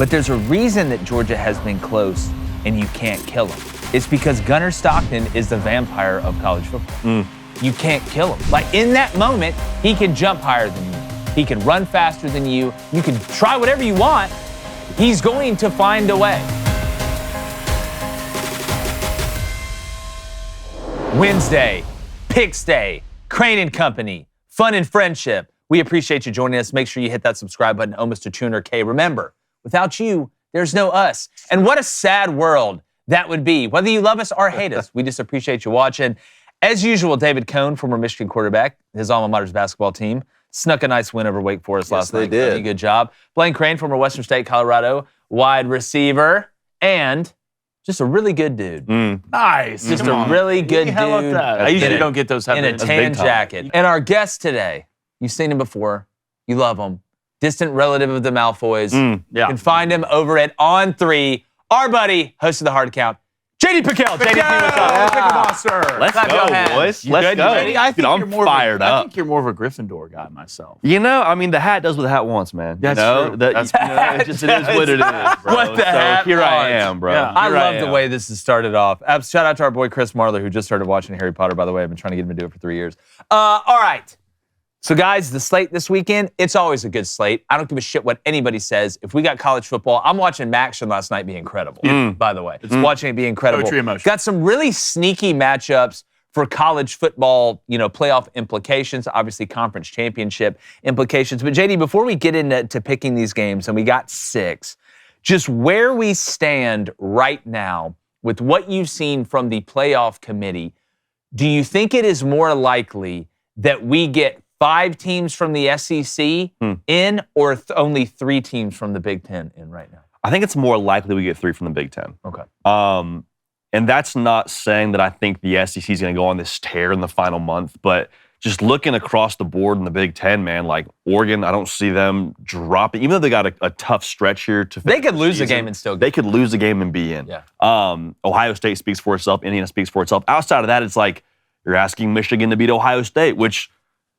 But there's a reason that Georgia has been close and you can't kill them. It's because Gunnar Stockton is the vampire of college football. You can't kill him. Like, in that moment, he can jump higher than you. He can run faster than you. You can try whatever you want. He's going to find a way. Wednesday, Picks Day, Crain and Company, fun and friendship. We appreciate you joining us. Make sure you hit that subscribe button, almost to 200K. Remember, without you, there's no us. And what a sad world that would be. Whether you love us or hate us, we just appreciate you watching. As usual, David Cohn, former Michigan quarterback, his alma mater's basketball team, snuck a nice win over Wake Forest last night. They did. Pretty good job. Blaine Crain, former Western State, Colorado, wide receiver, and just a really good dude. Nice. Just a really good dude. I usually don't get those in a tan jacket. And our guest today, you've seen him before. You love him. Distant relative of the Malfoys. You can find him over at On3. Our buddy, host of the Hard Count, JD PicKell. JD, what's up? Let's Clap your go, hands. boys. You Let's good? go. You ready? I think I'm you're more fired I up. think you're more of a Gryffindor guy myself. You know, I mean, the hat does what the hat wants, man. That's true. It is what it is, bro. What the hat Here I wants. am, bro. Yeah. I Here love am. the way this has started off. Shout out to our boy Chris Marler, who just started watching Harry Potter, by the way. I've been trying to get him to do it for 3 years. All right. So, guys, the slate this weekend, it's always a good slate. I don't give a shit what anybody says. If we got college football, I'm watching Maction last night be incredible, by the way. Watching it be incredible. Poetry emotion. Got some really sneaky matchups for college football, playoff implications, obviously conference championship implications. But, JD, before we get into picking these games, and we got 6, just where we stand right now with what you've seen from the playoff committee, do you think it is more likely that we get 5 teams from the SEC in, or only 3 teams from the Big Ten in right now? I think it's more likely we get 3 from the Big Ten. Okay. And that's not saying that I think the SEC is going to go on this tear in the final month, but just looking across the board in the Big Ten, man, like Oregon, I don't see them dropping, even though they got a tough stretch here to finish They could the lose a season. game and still get They could lose a game and be in. Yeah. Ohio State speaks for itself. Indiana speaks for itself. Outside of that, it's like you're asking Michigan to beat Ohio State, which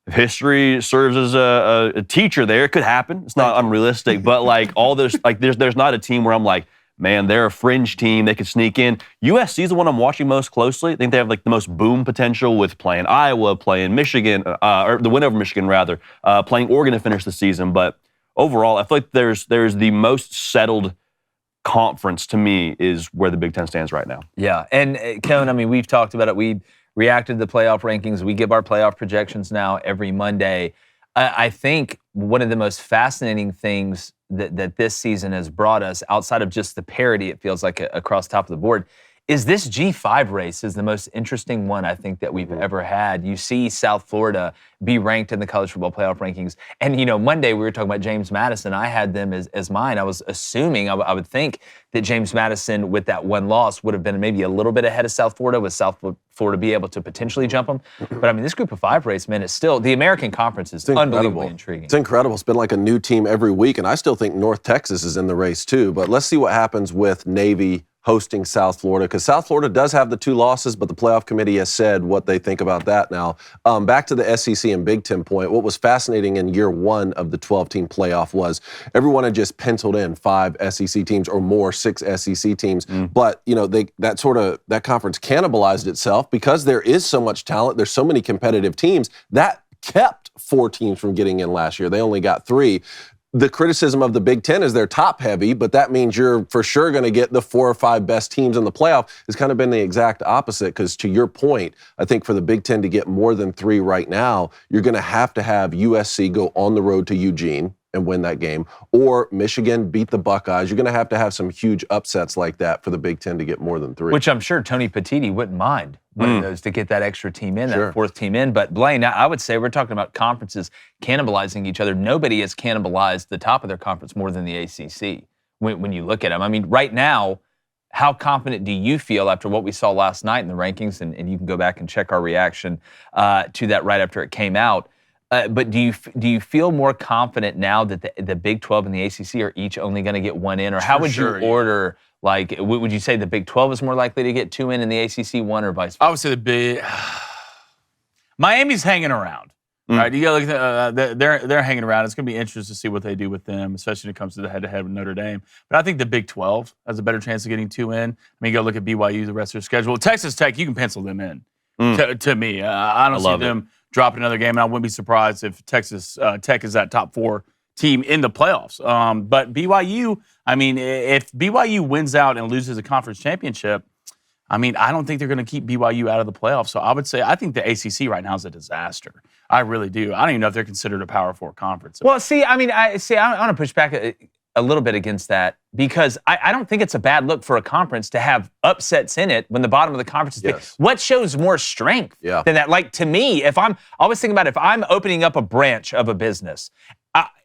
if history serves as a teacher there, it could happen. It's not unrealistic, but like all those, like there's not a team where I'm like, man, they're a fringe team. They could sneak in. USC is the one I'm watching most closely. I think they have like the most boom potential with playing Iowa, playing Michigan, or the win over Michigan rather, playing Oregon to finish the season. But overall, I feel like there's the most settled conference to me is where the Big Ten stands right now. Yeah, and Kevin, I mean, we've talked about it. We reacted to the playoff rankings. We give our playoff projections now every Monday. I think one of the most fascinating things that this season has brought us, outside of just the parity, it feels like across top of the board, is this G5 race is the most interesting one I think that we've ever had. You see South Florida be ranked in the college football playoff rankings. And, Monday we were talking about James Madison. I had them as mine. I was assuming, I would think that James Madison with that one loss would have been maybe a little bit ahead of South Florida, with South Florida be able to potentially jump them. But, I mean, this group of 5 race, man, is still, the American Conference is unbelievably intriguing. It's incredible. It's been like a new team every week, and I still think North Texas is in the race too. But let's see what happens with Navy hosting South Florida, because South Florida does have the 2 losses, but the playoff committee has said what they think about that now. Back to the SEC and Big Ten point, what was fascinating in year 1 of the 12-team playoff was everyone had just penciled in 5 SEC teams or more, 6 SEC teams. But, that conference cannibalized itself because there is so much talent, there's so many competitive teams, that kept 4 teams from getting in last year. They only got 3. The criticism of the Big Ten is they're top heavy, but that means you're for sure going to get the 4 or 5 best teams in the playoff. It's kind of been the exact opposite, because to your point, I think for the Big Ten to get more than 3 right now, you're going to have USC go on the road to Eugene and win that game, or Michigan beat the Buckeyes. You're going to have some huge upsets like that for the Big Ten to get more than 3. Which I'm sure Tony Petitti wouldn't mind one of those to get that extra team in, that 4th team in. But Blaine, I would say we're talking about conferences cannibalizing each other. Nobody has cannibalized the top of their conference more than the ACC when you look at them. I mean, right now, how confident do you feel after what we saw last night in the rankings? And you can go back and check our reaction to that right after it came out. But do you feel more confident now that the Big 12 and the ACC are each only going to get 1 in? Or how would you order, like, would you say the Big 12 is more likely to get 2 in and the ACC 1, or vice versa? I would say Miami's hanging around. All right, you got to look at they're hanging around. It's going to be interesting to see what they do with them, especially when it comes to the head-to-head with Notre Dame. But I think the Big 12 has a better chance of getting 2 in. I mean, you got to look at BYU, the rest of their schedule. Texas Tech, you can pencil them in. To me, I don't see them dropping another game, and I wouldn't be surprised if Texas Tech is that top 4 team in the playoffs. But BYU, I mean, if BYU wins out and loses a conference championship, I mean, I don't think they're going to keep BYU out of the playoffs. So I would say I think the ACC right now is a disaster. I really do. I don't even know if they're considered a Power 4 conference. Well, see, I mean, I want to push back a little bit against that because I don't think it's a bad look for a conference to have upsets in it when the bottom of the conference is big. What shows more strength than that? Like, to me, I always think about if I'm opening up a branch of a business,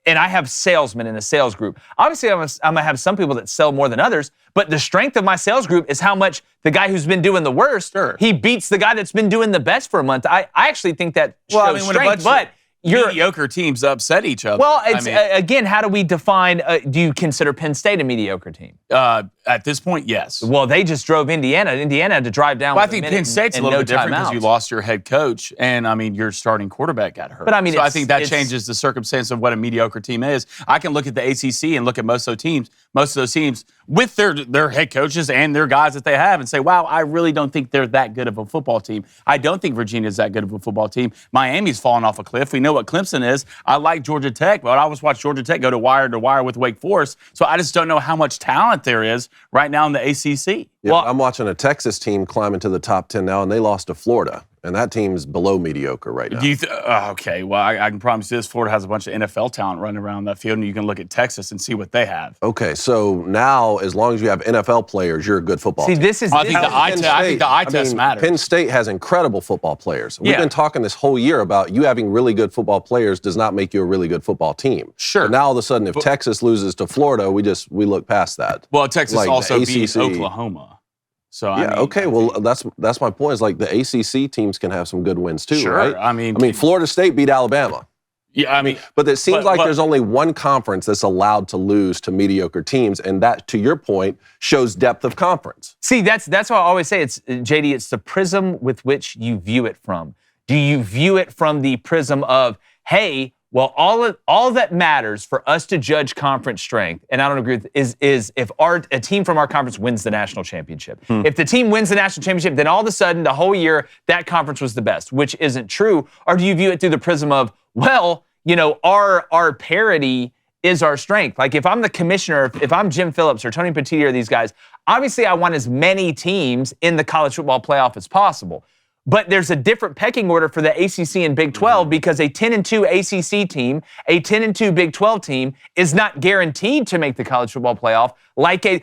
and I have salesmen in a sales group. Obviously, I'm going to have some people that sell more than others, but the strength of my sales group is how much the guy who's been doing the worst, he beats the guy that's been doing the best for a month. I actually think that shows strength, but mediocre teams upset each other. Well, again, how do we define, do you consider Penn State a mediocre team? At this point, yes. Well, they just drove Indiana. Indiana had to drive down. Well, I think Penn State's a little bit different because you lost your head coach, and I mean, your starting quarterback got hurt. But I mean, so I think that changes the circumstance of what a mediocre team is. I can look at the ACC and look at most of those teams with their head coaches and their guys that they have and say, wow, I really don't think they're that good of a football team. I don't think Virginia's that good of a football team. Miami's fallen off a cliff. We know what Clemson is. I like Georgia Tech, but I always watch Georgia Tech go to wire with Wake Forest. So I just don't know how much talent there is right now in the ACC. Yeah, well, I'm watching a Texas team climb into the top 10 now, and they lost to Florida. And that team's below mediocre right now. Do you okay, well, I can promise you this. Florida has a bunch of NFL talent running around that field, and you can look at Texas and see what they have. Okay, so now as long as you have NFL players, you're a good football team. This is I think the eye test matters. Penn State has incredible football players. We've been talking this whole year about you having really good football players does not make you a really good football team. Sure. But now all of a sudden, if Texas loses to Florida, we look past that. Well, Texas also beat Oklahoma. So yeah, I mean, okay. Well, that's my point. Is like the ACC teams can have some good wins too, right? I mean, Florida State beat Alabama. Yeah, I mean, but it seems like there's only one conference that's allowed to lose to mediocre teams, and that, to your point, shows depth of conference. See, that's why I always say it's JD. It's the prism with which you view it from. Do you view it from the prism of, hey, well, all that matters for us to judge conference strength, and I don't agree with, is if a team from our conference wins the national championship. If the team wins the national championship, then all of a sudden, the whole year, that conference was the best, which isn't true. Or do you view it through the prism of, well, our parity is our strength? Like if I'm the commissioner, if I'm Jim Phillips or Tony Petitti or these guys, obviously I want as many teams in the college football playoff as possible. But there's a different pecking order for the ACC and Big 12 because a 10-2 ACC team, a 10-2 Big 12 team is not guaranteed to make the college football playoff.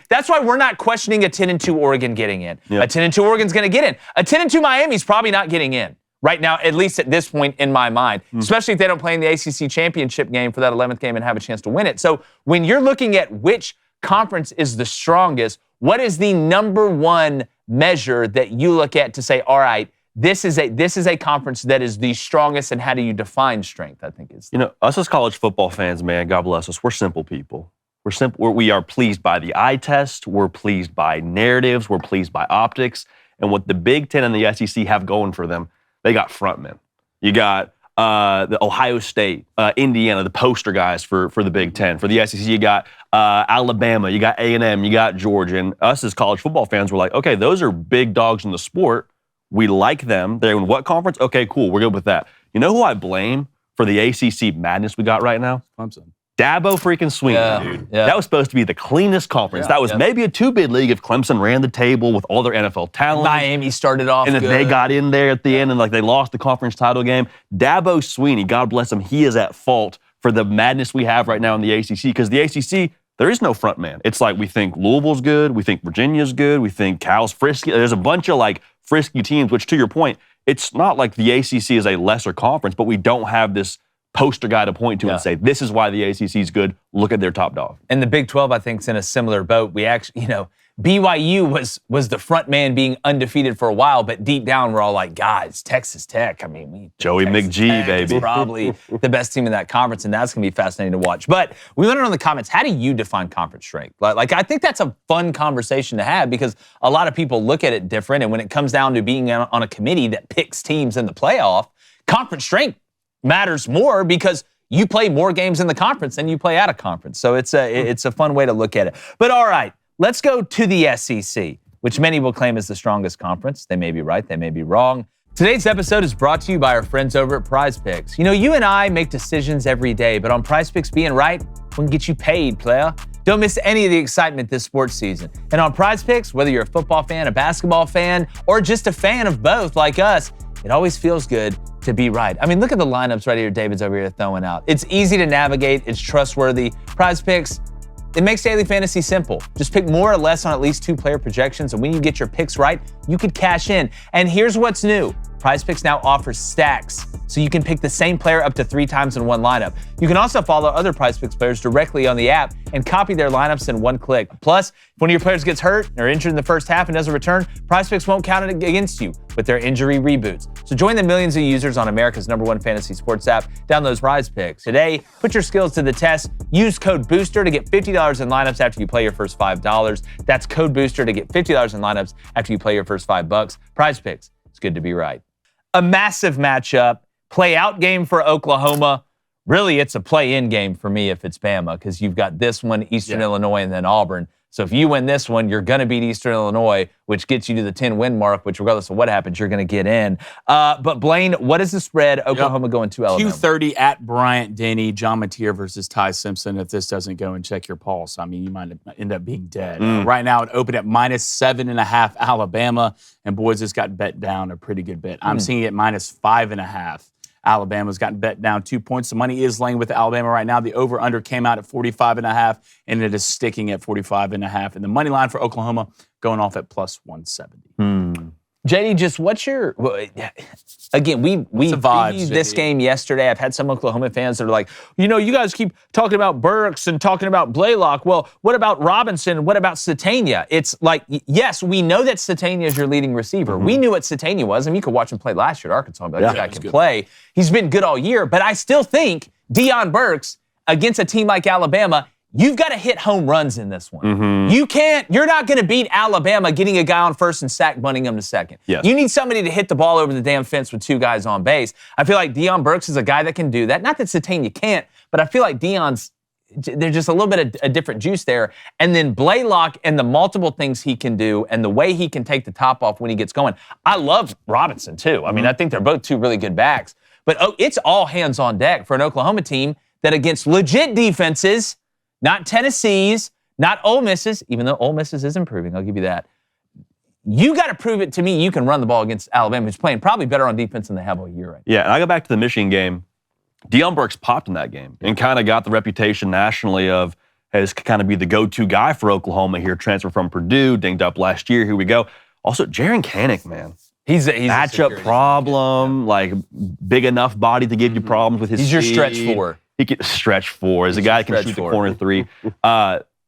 That's why we're not questioning a 10-2 Oregon getting in. Yep. A 10-2 Oregon's going to get in. A 10-2 Miami's probably not getting in right now, at least at this point in my mind, especially if they don't play in the ACC championship game for that 11th game and have a chance to win it. So when you're looking at which conference is the strongest, what is the number one measure that you look at to say, all right, this is a conference that is the strongest, and how do you define strength? I think is us as college football fans, man. God bless us. We're simple people. We're simple. We are pleased by the eye test. We're pleased by narratives. We're pleased by optics, and what the Big Ten and the SEC have going for them. They got frontmen. You got the Ohio State, Indiana, the poster guys for the Big Ten. For the SEC, you got Alabama, you got A&M, you got Georgia. And us as college football fans, we're like, okay, those are big dogs in the sport. We like them. They're in what conference? Okay, cool. We're good with that. You know who I blame for the ACC madness we got right now? Clemson. Dabo freaking Swinney, dude. Yeah. That was supposed to be the cleanest conference. That was maybe a two-bid league if Clemson ran the table with all their NFL talent. Miami started off and then they got in there at the end and they lost the conference title game. Dabo Swinney, God bless him, he is at fault for the madness we have right now in the ACC because the ACC, there is no front man. It's like we think Louisville's good, we think Virginia's good, we think Cal's frisky. There's a bunch of frisky teams, which to your point, it's not like the ACC is a lesser conference, but we don't have this poster guy to point to and say, this is why the ACC is good. Look at their top dog. And the Big 12, I think, is in a similar boat. We actually, BYU was the front man being undefeated for a while, but deep down we're all like, guys, Texas Tech. I mean, Joey McGee, baby. Is probably the best team in that conference, and that's going to be fascinating to watch. But we learned in the comments, how do you define conference strength? I think that's a fun conversation to have because a lot of people look at it different, and when it comes down to being on a committee that picks teams in the playoff, conference strength matters more because you play more games in the conference than you play out of conference. So it's a fun way to look at it. But all right, let's go to the SEC, which many will claim is the strongest conference. They may be right, they may be wrong. Today's episode is brought to you by our friends over at Prize Picks. You know, you and I make decisions every day, but on Prize Picks, being right will get you paid, player. Don't miss any of the excitement this sports season. And on Prize Picks, whether you're a football fan, a basketball fan, or just a fan of both like us, it always feels good to be right. I mean, look at the lineups right here David's over here throwing out. It's easy to navigate. It's trustworthy. Prize Picks, it makes daily fantasy simple. Just pick more or less on at least 2 player projections, and when you get your picks right, you could cash in. And here's what's new. Prize Picks now offers stacks, so you can pick the same player up to 3 times in one lineup. You can also follow other Prize Picks players directly on the app and copy their lineups in one click. Plus, if one of your players gets hurt or injured in the first half and doesn't return, Prize Picks won't count it against you with their injury reboots. So join the millions of users on America's #1 fantasy sports app. Download Prize Picks today. Put your skills to the test. Use code BOOSTER to get $50 in lineups after you play your first $5. That's code BOOSTER to get $50 in lineups after you play your first $5. Prize Picks. It's good to be right. A massive matchup, play-out game for Oklahoma. Really, it's a play-in game for me if it's Bama, because you've got this one, Eastern Illinois, and then Auburn. So if you win this one, you're going to beat Eastern Illinois, which gets you to the 10-win mark, which regardless of what happens, you're going to get in. But Blaine, what is the spread? Oklahoma going to Alabama. 2:30 at Bryant-Denny, John Mateer versus Ty Simpson. If this doesn't go, and check your pulse, I mean, you might end up being dead. Right now, it opened at -7.5 Alabama, and boys, it's got bet down a pretty good bit. I'm seeing it -5.5. Alabama's gotten bet down 2 points. The money is laying with Alabama right now. The over-under came out at 45.5, and it is sticking at 45.5. And the money line for Oklahoma going off at +170. JD, just what's your again? We previewed this game yesterday. I've had some Oklahoma fans that are like, you know, you guys keep talking about Burks and talking about Blaylock. Well, what about Robinson? What about Satania? It's like, yes, we know that Satania is your leading receiver. We knew what Satania was. I mean, you could watch him play last year at Arkansas. But this guy can play. He's been good all year. But I still think Deion Burks against a team like Alabama, you've got to hit home runs in this one. You're not going to beat Alabama getting a guy on first and sack bunting him to second. Yes. You need somebody to hit the ball over the damn fence with 2 guys on base. I feel like Deion Burks is a guy that can do that. Not that Satania can't, but I feel like there's just a little bit of a different juice there. And then Blaylock and the multiple things he can do and the way he can take the top off when he gets going. I love Robinson too. I mean, I think they're both 2 really good backs. But it's all hands on deck for an Oklahoma team that against legit defenses, not Tennessee's, not Ole Miss's, even though Ole Miss's is improving, I'll give you that. You got to prove it to me you can run the ball against Alabama, who's playing probably better on defense than they have all year right now. Yeah, and I go back to the Michigan game. Deion Burks popped in that game and kind of got the reputation nationally of, hey, this could kind of be the go-to guy for Oklahoma here, transfer from Purdue, dinged up last year, here we go. Also, Jaren Kanak, man. He's matchup problem, like big enough body to give you problems with his He's your speed. stretch 4. He can stretch 4. He's a guy that can shoot the corner 3.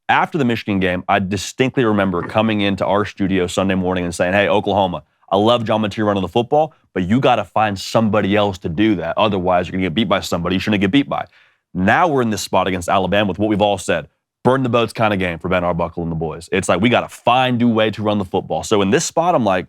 After the Michigan game, I distinctly remember coming into our studio Sunday morning and saying, hey, Oklahoma, I love John Mateer running the football, but you got to find somebody else to do that. Otherwise, you're going to get beat by somebody you shouldn't get beat by. Now we're in this spot against Alabama with what we've all said. Burn the boats kind of game for Ben Arbuckle and the boys. It's like we got to find a way to run the football. So in this spot, I'm like,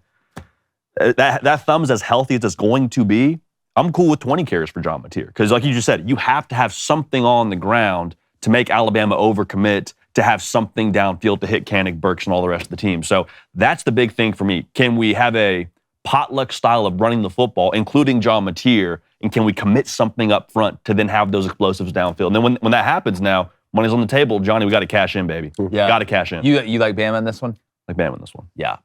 that thumb's as healthy as it's going to be. I'm cool with 20 carries for John Mateer because, like you just said, you have to have something on the ground to make Alabama overcommit, to have something downfield to hit Kanak, Burks, and all the rest of the team. So that's the big thing for me. Can we have a potluck style of running the football, including John Mateer, and can we commit something up front to then have those explosives downfield? And then when that happens now, money's on the table, Johnny, we got to cash in, baby. Yeah. Got to cash in. You like Bama in this one? Like Bama in this one. Yeah.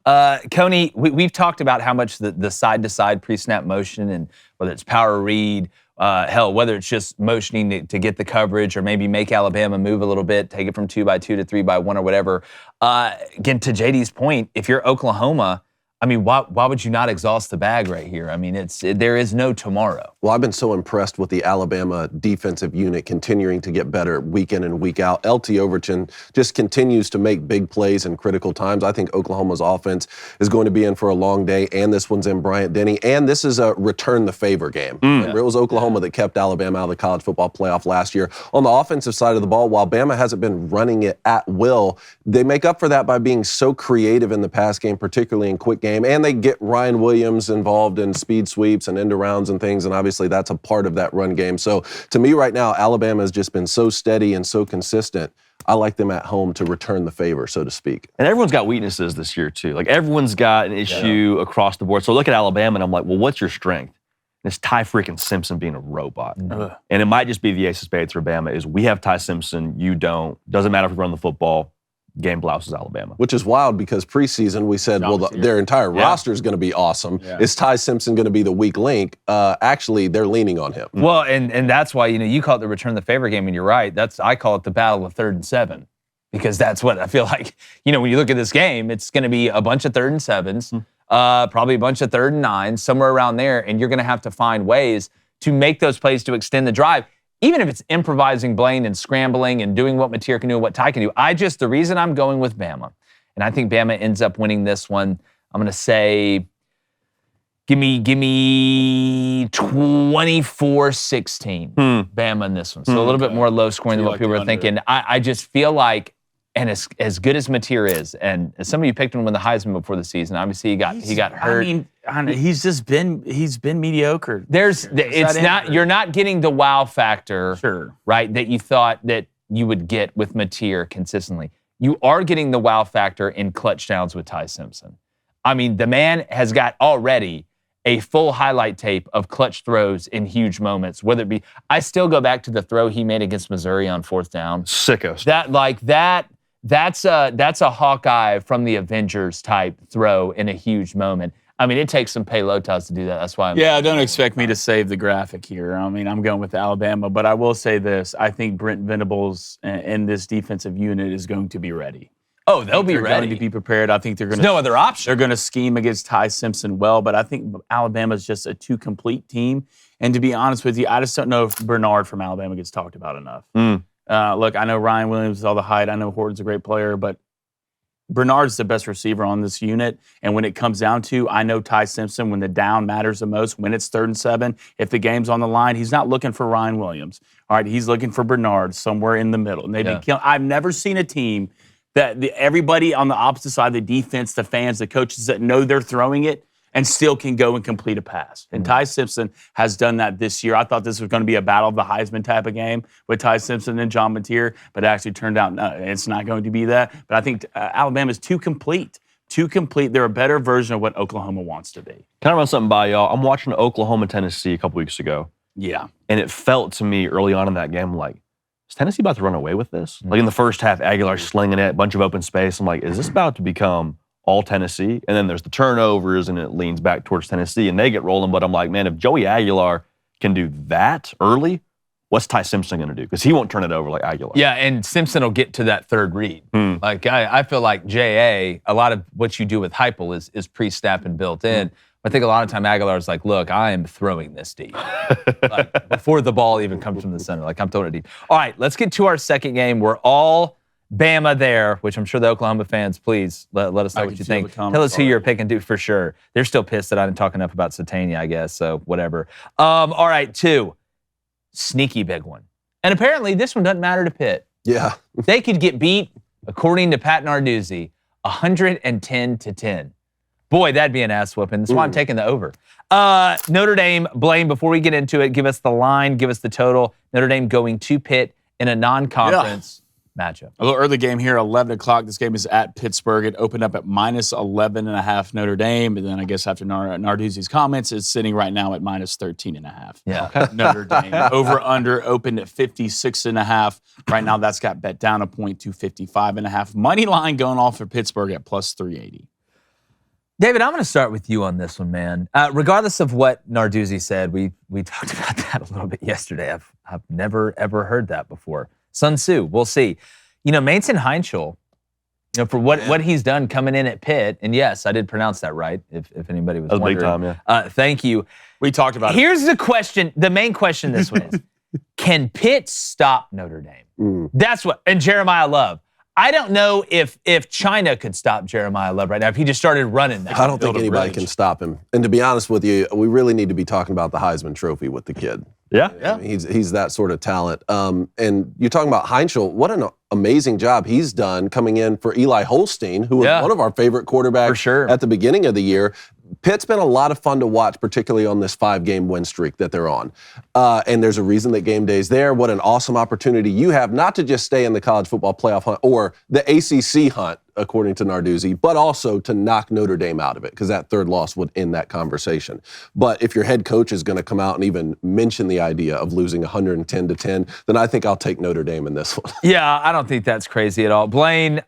Coney, we've talked about how much the side-to-side pre-snap motion and whether it's power read, whether it's just motioning to get the coverage or maybe make Alabama move a little bit, take it from 2x2 to 3x1 or whatever. Again, to JD's point, if you're Oklahoma, I mean, why would you not exhaust the bag right here? I mean, there is no tomorrow. Well, I've been so impressed with the Alabama defensive unit continuing to get better week in and week out. LT Overton just continues to make big plays in critical times. I think Oklahoma's offense is going to be in for a long day, and this one's in Bryant-Denny, and this is a return the favor game. Remember, it was Oklahoma that kept Alabama out of the college football playoff last year. On the offensive side of the ball, while Bama hasn't been running it at will, they make up for that by being so creative in the pass game, particularly in quick game game, and they get Ryan Williams involved in speed sweeps and end arounds and things, and obviously that's a part of that run game. So to me right now, Alabama has just been so steady and so consistent. I like them at home to return the favor, so to speak. And everyone's got weaknesses this year, too. Like, everyone's got an issue across the board. So look at Alabama, and I'm like, well, what's your strength? And it's Ty freaking Simpson being a robot. And it might just be the ace of spades for Bama is we have Ty Simpson, you don't. Doesn't matter if we run the football. Game blouses Alabama. Which is wild because preseason we said, their entire roster is going to be awesome. Yeah. Is Ty Simpson going to be the weak link? Actually, they're leaning on him. Well, and that's why, you call it the return the favor game, and you're right. I call it the battle of 3rd and 7 because that's what I feel like, when you look at this game, it's going to be a bunch of 3rd and 7s, probably a bunch of 3rd and 9s, somewhere around there, and you're going to have to find ways to make those plays to extend the drive. Even if it's improvising Blaine and scrambling and doing what Mateer can do and what Ty can do, the reason I'm going with Bama, and I think Bama ends up winning this one, I'm going to say, give me 24-16, Bama in this one. So a little bit more low scoring than what people were thinking. I just feel like, and as good as Mateer is, and as some of you picked him to win the Heisman before the season, obviously he got hurt. He's been mediocre. You're not getting the wow factor, sure, right, that you thought that you would get with Mateer consistently. You are getting the wow factor in clutch downs with Ty Simpson. I mean, the man has got already a full highlight tape of clutch throws in huge moments, whether it be, I still go back to the throw he made against Missouri on 4th down. Sickos. That's a Hawkeye from the Avengers type throw in a huge moment. I mean, it takes some pelotas to do that. That's why don't expect me to save the graphic here. I mean, I'm going with Alabama, but I will say this. I think Brent Venables and this defensive unit is going to be ready. Oh, they'll be ready. They're going to be prepared. I think they're going to. No other option. They're going to scheme against Ty Simpson well, but I think Alabama's just a too complete team. And to be honest with you, I just don't know if Bernard from Alabama gets talked about enough. Look, I know Ryan Williams is all the hype. I know Horton's a great player, but Bernard's the best receiver on this unit. And when it comes down to, I know Ty Simpson, when the down matters the most, when it's 3rd and 7, if the game's on the line, he's not looking for Ryan Williams. All right, he's looking for Bernard somewhere in the middle. And they've been killing. I've never seen a team that everybody on the opposite side of the defense, the fans, the coaches that know they're throwing it and still can go and complete a pass. And Ty Simpson has done that this year. I thought this was going to be a battle of the Heisman type of game with Ty Simpson and John Mateer, but it actually turned out no, it's not going to be that. But I think Alabama's too complete. They're a better version of what Oklahoma wants to be. Can I run something by y'all? I'm watching Oklahoma-Tennessee a couple weeks ago. Yeah. And it felt to me early on in that game like, is Tennessee about to run away with this? Like in the first half, Aguilar slinging it, a bunch of open space. I'm like, is this about to become all Tennessee? And then there's the turnovers, and it leans back towards Tennessee, and they get rolling. But I'm like, man, if Joey Aguilar can do that early, what's Ty Simpson going to do? Because he won't turn it over like Aguilar. Yeah, and Simpson will get to that 3rd read. Like, I feel like J.A., a lot of what you do with Heupel is pre-snap and built in. I think a lot of time Aguilar's like, look, I am throwing this deep. Like, before the ball even comes from the center. Like, I'm throwing it deep. All right, let's get to our second game. We're all Bama there, which I'm sure the Oklahoma fans, please let us know what you think. Tell us who you're picking to for sure. They're still pissed that I didn't talk enough about Satania, I guess, so whatever. All right, 2. Sneaky big one. And apparently this one doesn't matter to Pitt. Yeah. They could get beat, according to Pat Narduzzi, 110-10. Boy, that'd be an ass whooping. That's why I'm taking the over. Notre Dame, Blaine, before we get into it, give us the line, give us the total. Notre Dame going to Pitt in a non-conference matchup. A little early game here, 11 o'clock. This game is at Pittsburgh. It opened up at -11.5 Notre Dame. And then I guess after Narduzzi's comments, it's sitting right now at -13.5. Yeah. Okay. Notre Dame. Over-under opened at 56.5. Right now, that's got bet down a point to 55.5. Money line going off for Pittsburgh at +380. David, I'm going to start with you on this one, man. Regardless of what Narduzzi said, we talked about that a little bit yesterday. I've never, ever heard that before. Sun Tzu, we'll see. Mason Heinschel, for what he's done coming in at Pitt, and yes, I did pronounce that right, if anybody was wondering. Big time, yeah. Thank you. We talked about it. Here's the question, the main question this one is, can Pitt stop Notre Dame? That's what, and Jeremiah Love, I don't know if China could stop Jeremiah Love right now if he just started running that. I don't think anybody can stop him. And to be honest with you, we really need to be talking about the Heisman Trophy with the kid. Yeah. I mean, he's that sort of talent. And you're talking about Heinschel. What an amazing job he's done coming in for Eli Holstein, who was one of our favorite quarterbacks at the beginning of the year. Pitt's been a lot of fun to watch, particularly on this 5-game win streak that they're on. And there's a reason that game day's there. What an awesome opportunity you have, not to just stay in the college football playoff hunt or the ACC hunt, according to Narduzzi, but also to knock Notre Dame out of it, because that third loss would end that conversation. But if your head coach is going to come out and even mention the idea of losing 110-10, then I think I'll take Notre Dame in this one. Yeah, I don't think that's crazy at all. Blaine,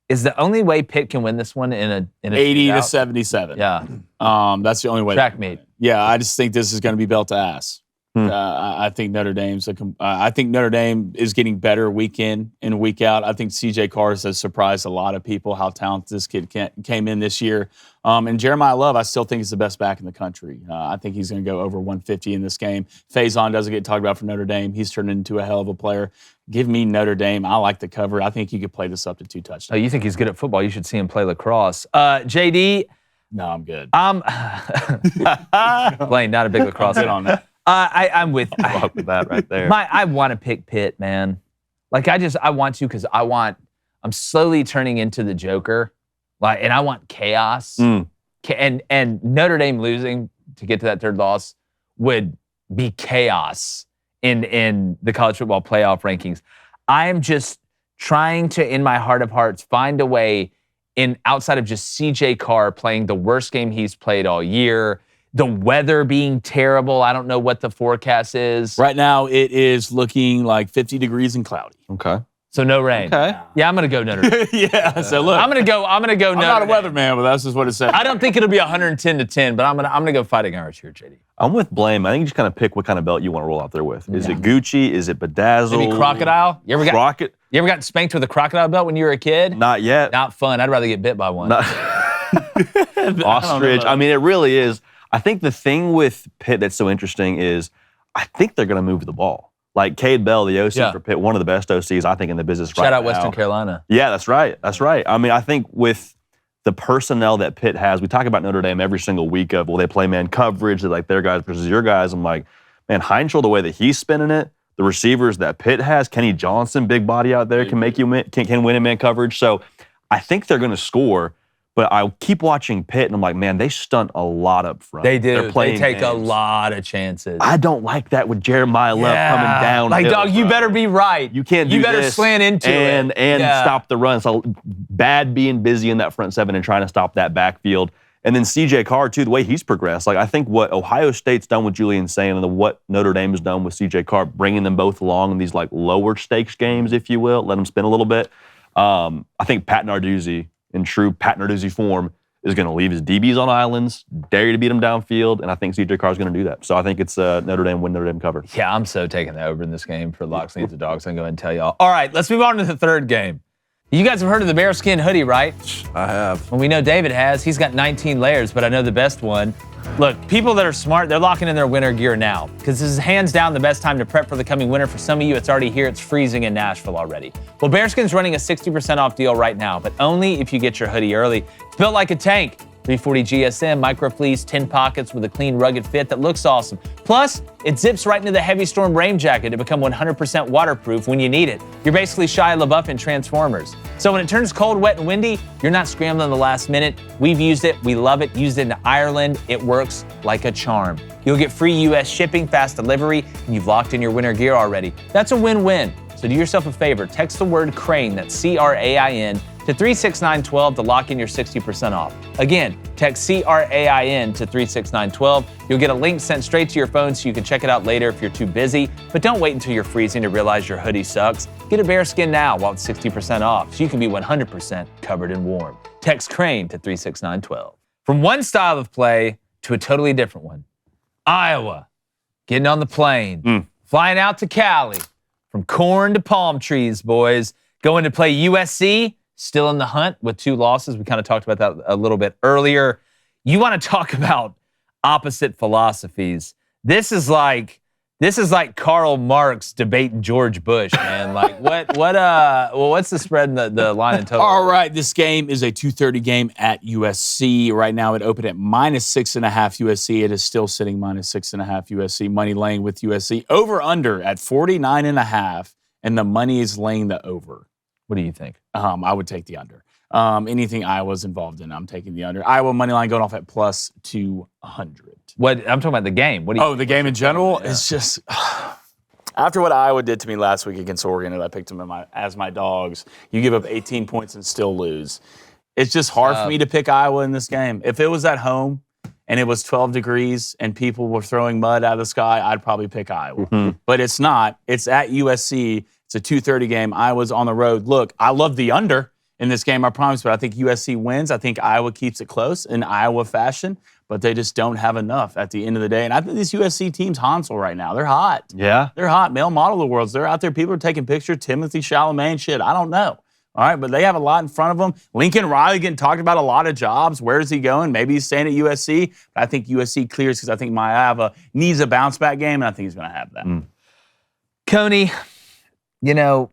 is the only way Pitt can win this one in a 80-77. Yeah. That's the only way. Track meet. Yeah, I just think this is going to be belt to ass. I think Notre Dame is getting better week in and week out. I think C.J. Carr has surprised a lot of people how talented this kid came in this year. And Jeremiah Love, I still think is the best back in the country. I think he's going to go over 150 in this game. Faison doesn't get talked about for Notre Dame. He's turned into a hell of a player. Give me Notre Dame. I like the cover. I think he could play this up to 2 touchdowns. Oh, you think he's good at football? You should see him play lacrosse. JD? No, I'm good. Blaine, not a big lacrosse fan on that. I'm with that right there. I want to pick Pitt, man. Like I want to because I'm slowly turning into the Joker. And I want chaos. And Notre Dame losing to get to that third loss would be chaos in the college football playoff rankings. I am just trying to, in my heart of hearts, find a way outside of just CJ Carr playing the worst game he's played all year, the weather being terrible. I don't know what the forecast is. Right now, it is looking like 50 degrees and cloudy. Okay. So no rain. Okay. Yeah, I'm gonna go Notre Dame. Yeah. So look, I'm gonna go. I'm Notre not a Dame. weatherman, but that's just what it says. I don't think it'll be 110-10, but I'm gonna go Fighting Irish here, JD. I'm with Blame. I think you just kind of pick what kind of belt you want to roll out there with. Is it Gucci? Is it Bedazzled? Maybe crocodile. You ever gotten spanked with a crocodile belt when you were a kid? Not yet. Not fun. I'd rather get bit by one. Ostrich. I mean, it really is. I think the thing with Pitt that's so interesting is I think they're going to move the ball. Like Cade Bell, the OC for Pitt, one of the best OCs I think in the business right now. Shout out Western Carolina. Yeah, that's right. That's right. I mean, I think with the personnel that Pitt has, we talk about Notre Dame every single week of, well, they play man coverage, they like their guys versus your guys. I'm like, man, Heinschel, the way that he's spinning it, the receivers that Pitt has, Kenny Johnson, big body out there, can win in man coverage. So I think they're going to score. But I keep watching Pitt, and I'm like, man, they stunt a lot up front. They do. They're playing they take games. a lot of chances. I don't like that with Jeremiah Love coming down. Like, dog, you better be right. You can't do You better this slant into and stop the run. So bad being busy in that front seven and trying to stop that backfield. And then C.J. Carr, too, the way he's progressed. Like, I think what Ohio State's done with Julian Sayin and what Notre Dame has done with C.J. Carr, bringing them both along in these, like, lower stakes games, if you will, let them spin a little bit. I think Pat Narduzzi, in true Pat Narduzzi form, is going to leave his DBs on islands, dare you to beat them downfield, and I think C.J. Carr is going to do that. So I think it's Notre Dame win, Notre Dame cover. Yeah, I'm so taking the over in this game for Loxley and the Dogs. I'm going to tell y'all. All right, let's move on to the third game. You guys have heard of the bearskin hoodie, right? I have. Well, we know David has. He's got 19 layers, but I know the best one. Look, people that are smart, they're locking in their winter gear now because this is hands down the best time to prep for the coming winter. For some of you, it's already here. It's freezing in Nashville already. Well, Bearskin's running a 60% off deal right now, but only if you get your hoodie early. It's built like a tank. 340 GSM, microfleece, 10 pockets with a clean, rugged fit that looks awesome. Plus, it zips right into the heavy storm rain jacket to become 100% waterproof when you need it. You're basically Shia LaBeouf in Transformers. So when it turns cold, wet, and windy, you're not scrambling the last minute. We've used it. We love it. Used it in Ireland. It works like a charm. You'll get free U.S. shipping, fast delivery, and you've locked in your winter gear already. That's a win-win. So do yourself a favor. Text the word Crain, that's C-R-A-I-N, to 36912 to lock in your 60% off. Again, text C-R-A-I-N to 36912. You'll get a link sent straight to your phone so you can check it out later if you're too busy. But don't wait until you're freezing to realize your hoodie sucks. Get a bearskin now while it's 60% off so you can be 100% covered and warm. Text Crain to 36912. From one style of play to a totally different one. Iowa, getting on the plane, flying out to Cali, from corn to palm trees, boys. Going to play USC, still in the hunt with 2 losses. We kind of talked about that a little bit earlier. You want to talk about opposite philosophies. This is like This is like Karl Marx debating George Bush, man. Like, what's the spread in the line and total? All right, this game is a 2:30 game at USC. Right now, it opened at -6.5 USC. It is still sitting -6.5 USC. Money laying with USC. Over under at 49.5, and the money is laying the over. What do you think? I would take the under. Anything Iowa's involved in, I'm taking the under. Iowa money line going off at +200. What I'm talking about the game. What do you the game in general is just after what Iowa did to me last week against Oregon, and I picked them as my dogs. You give up 18 points and still lose. It's just hard for me to pick Iowa in this game. If it was at home and it was 12 degrees and people were throwing mud out of the sky, I'd probably pick Iowa. Mm-hmm. But it's not. It's at USC. It's a 2:30 game. Iowa's on the road. Look, I love the under in this game, I promise, but I think USC wins. I think Iowa keeps it close in Iowa fashion, but they just don't have enough at the end of the day. And I think this USC team's Hansel right now. They're hot. Yeah. They're hot. Male model of the world. They're out there. People are taking pictures. Timothy Chalamet, shit. I don't know. All right, but they have a lot in front of them. Lincoln Riley getting talked about a lot of jobs. Where is he going? Maybe he's staying at USC. But I think USC clears because I think Iowa needs a bounce-back game, and I think he's going to have that. Coney, you know,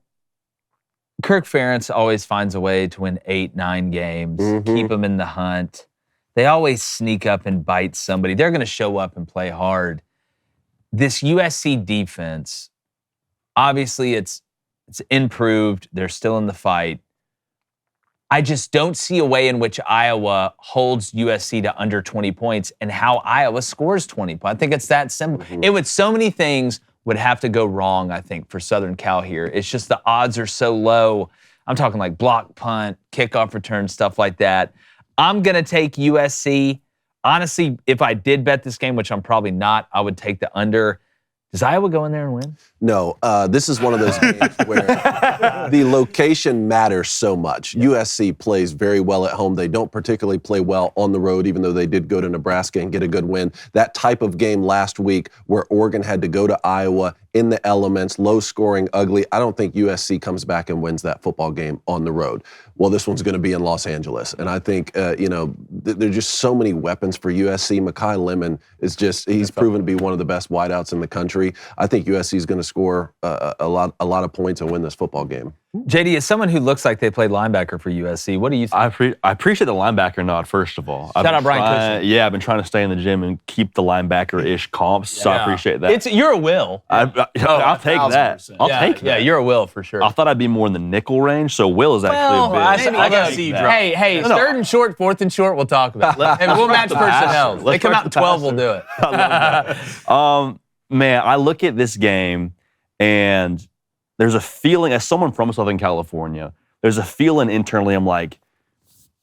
Kirk Ferentz always finds a way to win 8-9 games, keep them in the hunt. They always sneak up and bite somebody. They're going to show up and play hard. This USC defense, obviously it's improved. They're still in the fight. I just don't see a way in which Iowa holds USC to under 20 points and how Iowa scores 20 points. I think it's that simple. It would so many things would have to go wrong, I think, for Southern Cal here. It's just the odds are so low. I'm talking like block punt, kickoff return, stuff like that. I'm going to take USC. Honestly, if I did bet this game, which I'm probably not, I would take the under. Does Iowa go in there and win? No, this is one of those games where the location matters so much. Yeah. USC plays very well at home. They don't particularly play well on the road, even though they did go to Nebraska and get a good win. That type of game last week where Oregon had to go to Iowa in the elements, low scoring, ugly. I don't think USC comes back and wins that football game on the road. Well, this one's going to be in Los Angeles. And I think, there's just so many weapons for USC. Mekhi Lemon is he's proven to be one of the best wideouts in the country. I think USC is going to score a lot of points and win this football game. JD, as someone who looks like they played linebacker for USC, what do you think? I appreciate the linebacker nod, first of all. Shout out Brian Cushing. Yeah, I've been trying to stay in the gym and keep the linebacker-ish comps, so I appreciate that. You're a will. I'll take that. I'll take that. Yeah, you're a will for sure. I thought I'd be more in the nickel range, so will is actually a bit. I can see drop. Hey, third and short, fourth and short, we'll talk about it. Hey, we'll match personnel. They come out in 12, we'll do it. I love that. Man, I look at this game, and there's a feeling, as someone from Southern California, there's a feeling internally, I'm like,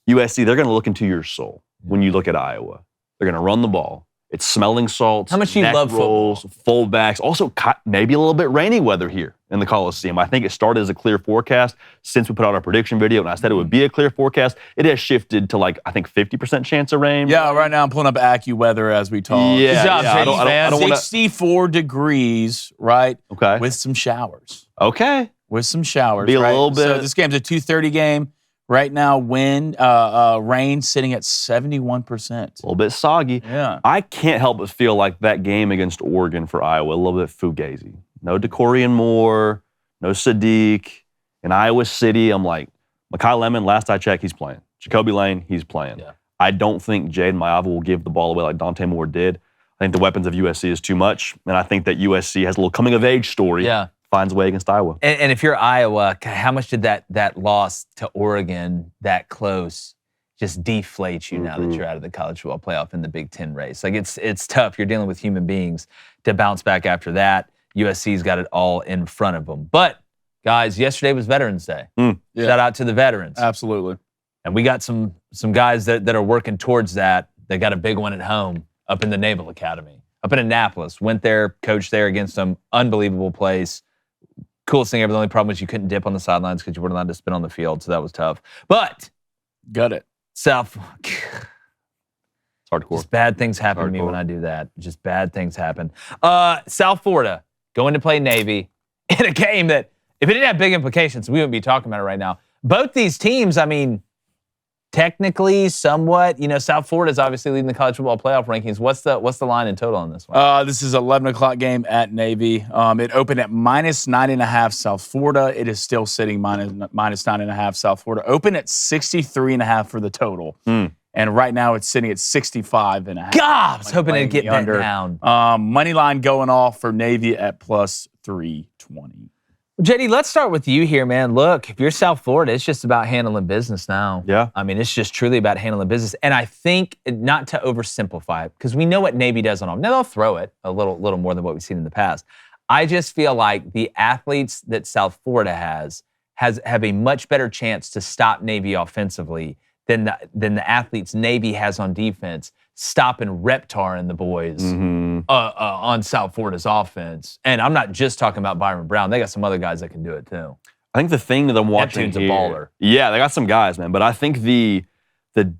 USC, they're going to look into your soul when you look at Iowa. They're going to run the ball. It's smelling salts. How much do you love rolls, fullbacks. Also, maybe a little bit rainy weather here in the Coliseum. I think it started as a clear forecast since we put out our prediction video, and I said it would be a clear forecast. It has shifted to 50% chance of rain. Yeah, right now I'm pulling up AccuWeather as we talk. Yeah, good job, I don't wanna... 64 degrees, right? Okay. With some showers. Okay. With some showers. Be a little bit. So this game's a 2:30 game. Right now, rain sitting at 71%. A little bit soggy. Yeah. I can't help but feel like that game against Oregon for Iowa, a little bit fugazi. No DeCorian Moore, no Sadiq. In Iowa City, I'm like, Mekhi Lemon, last I checked, he's playing. Jacoby Lane, he's playing. Yeah. I don't think Jaden Maiava will give the ball away like Dante Moore did. I think the weapons of USC is too much, and I think that USC has a little coming-of-age story. Yeah. Finds a way against Iowa. And if you're Iowa, how much did that loss to Oregon that close just deflate you now that you're out of the college football playoff in the Big Ten race? Like it's tough. You're dealing with human beings to bounce back after that. USC's got it all in front of them. But guys, yesterday was Veterans Day. Yeah. Shout out to the veterans. Absolutely. And we got some guys that are working towards that. They got a big one at home up in the Naval Academy, up in Annapolis. Went there, coached there against some unbelievable place. Coolest thing ever. The only problem was you couldn't dip on the sidelines because you weren't allowed to spin on the field, so that was tough. But got it. South. It's hardcore. Just bad things happen to me when I do that. Just bad things happen. South Florida going to play Navy in a game that, if it didn't have big implications, we wouldn't be talking about it right now. Both these teams, I mean, technically, somewhat. South Florida is obviously leading the college football playoff rankings. What's the line in total on this one? This is 11 o'clock game at Navy. It opened at -9.5 South Florida. It is still sitting -9.5 South Florida. Open at 63.5 for the total. And right now it's sitting at 65.5. God, I was hoping it'd get that down. Money line going off for Navy at +320. JD, let's start with you here, man. Look, if you're South Florida, it's just about handling business now. Yeah. I mean, it's just truly about handling business. And I think, not to oversimplify it, because we know what Navy does on offense. Now, they'll throw it a little more than what we've seen in the past. I just feel like the athletes that South Florida have a much better chance to stop Navy offensively than the athletes Navy has on defense, stopping Reptar and the boys on South Florida's offense. And I'm not just talking about Byron Brown. They got some other guys that can do it too. I think the thing that I'm watching Neptune's here, a baller. Yeah, they got some guys, man. But I think the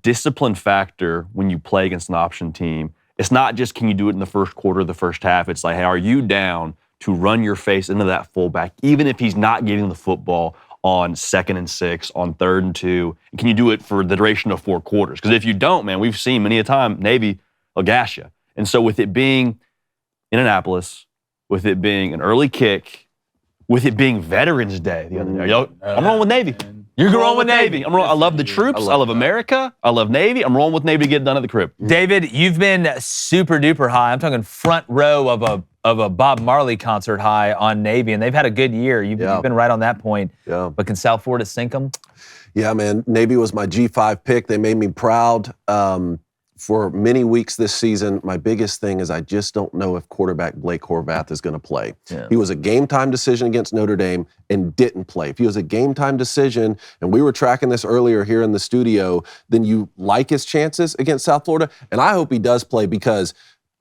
discipline factor when you play against an option team, it's not just can you do it in the first quarter, the first half. It's like, hey, are you down to run your face into that fullback, even if he's not getting the football on 2nd and 6, on 3rd and 2? And can you do it for the duration of 4 quarters? Because if you don't, man, we've seen many a time Navy will gash you. And so with it being in Annapolis, with it being an early kick, with it being Veterans Day the other day, I'm rolling with Navy. You're rolling with Navy. I love the troops. I love America. I love Navy. I'm rolling with Navy to get it done at the crib. David, you've been super duper high. I'm talking front row of a Bob Marley concert high on Navy, and they've had a good year. You've been right on that point. Yeah. But can South Florida sink them? Yeah, man. Navy was my G5 pick. They made me proud for many weeks this season. My biggest thing is I just don't know if quarterback Blake Horvath is going to play. Yeah. He was a game-time decision against Notre Dame and didn't play. If he was a game-time decision, and we were tracking this earlier here in the studio, then you like his chances against South Florida. And I hope he does play because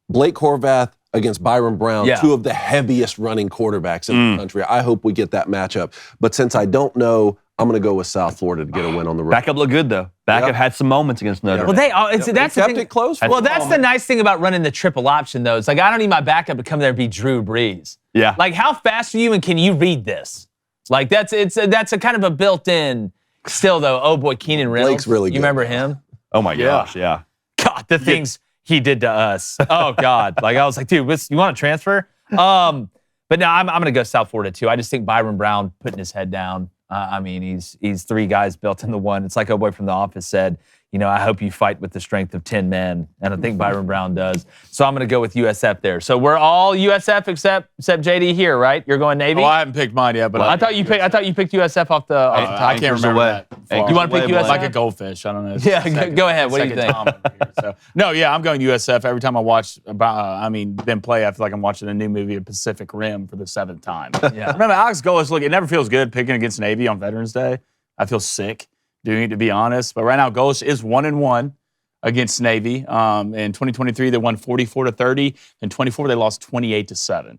Blake Horvath against Byron Brown, two of the heaviest running quarterbacks in the country. I hope we get that matchup. But since I don't know, I'm going to go with South Florida to get a win on the road. Backup looked good, though. Backup had some moments against Notre Dame. Well, that's kept it close. Well, that's the nice thing about running the triple option, though. It's like, I don't need my backup to come there and be Drew Brees. Yeah. Like, how fast are you, and can you read this? Like, that's a kind of a built-in. Still, though, oh boy, Keenan Reynolds. Blake's really good. You remember him? Oh my gosh, yeah. God, the things he did to us. Oh God, like I was like, dude, you want to transfer? But no, I'm going to go South Florida too. I just think Byron Brown putting his head down. I mean, he's 3 guys built into one. It's like a boy from The Office said, I hope you fight with the strength of 10 men. And I think Byron Brown does. So I'm going to go with USF there. So we're all USF except JD here, right? You're going Navy? Oh, I haven't picked mine yet, but I thought you picked USF off the top. I can't remember that. You want to pick USF? Like a goldfish. I don't know. Yeah, go ahead. What do you think? I'm going USF. Every time I watch them play, I feel like I'm watching a new movie of Pacific Rim for the 7th time. Yeah. Remember, Alex Golis, look, it never feels good picking against Navy on Veterans Day. I feel sick doing it, to be honest. But right now, Golis is 1-1 against Navy. In 2023, they won 44-30. In 24, they lost 28-7.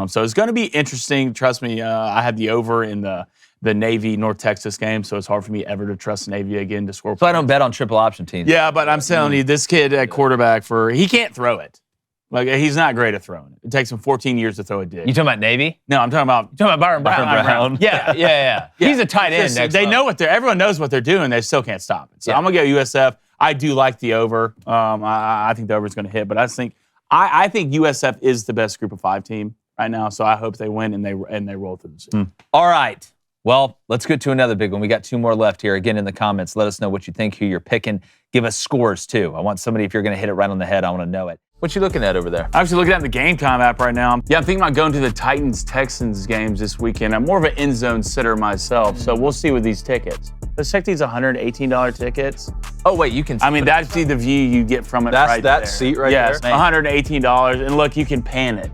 So it's going to be interesting. Trust me, I had the over in the Navy North Texas game, so it's hard for me ever to trust Navy again to score. So I don't bet on triple option teams. Yeah, but I'm telling you, this kid at quarterback he can't throw it. Like, he's not great at throwing it. It takes him 14 years to throw a dig. You talking about Navy? No, I'm talking about Byron Brown. Yeah. He's a tight end. Everyone knows what they're doing. They still can't stop it. So I'm gonna go USF. I do like the over. I think the over is gonna hit, but I think USF is the best Group of 5 team right now. So I hope they win and they roll through the season. All right. Well, let's get to another big one. We got 2 more left here. Again, in the comments, let us know what you think, who you're picking. Give us scores, too. I want somebody, if you're going to hit it right on the head, I want to know it. What you looking at over there? I'm actually looking at the Game Time app right now. Yeah, I'm thinking about going to the Titans-Texans games this weekend. I'm more of an end zone sitter myself, so we'll see with these tickets. Let's check these $118 tickets. Oh, wait, you can... that's the view you get from it right there. That's that seat right there? Yes, there? $118. And look, you can pan it.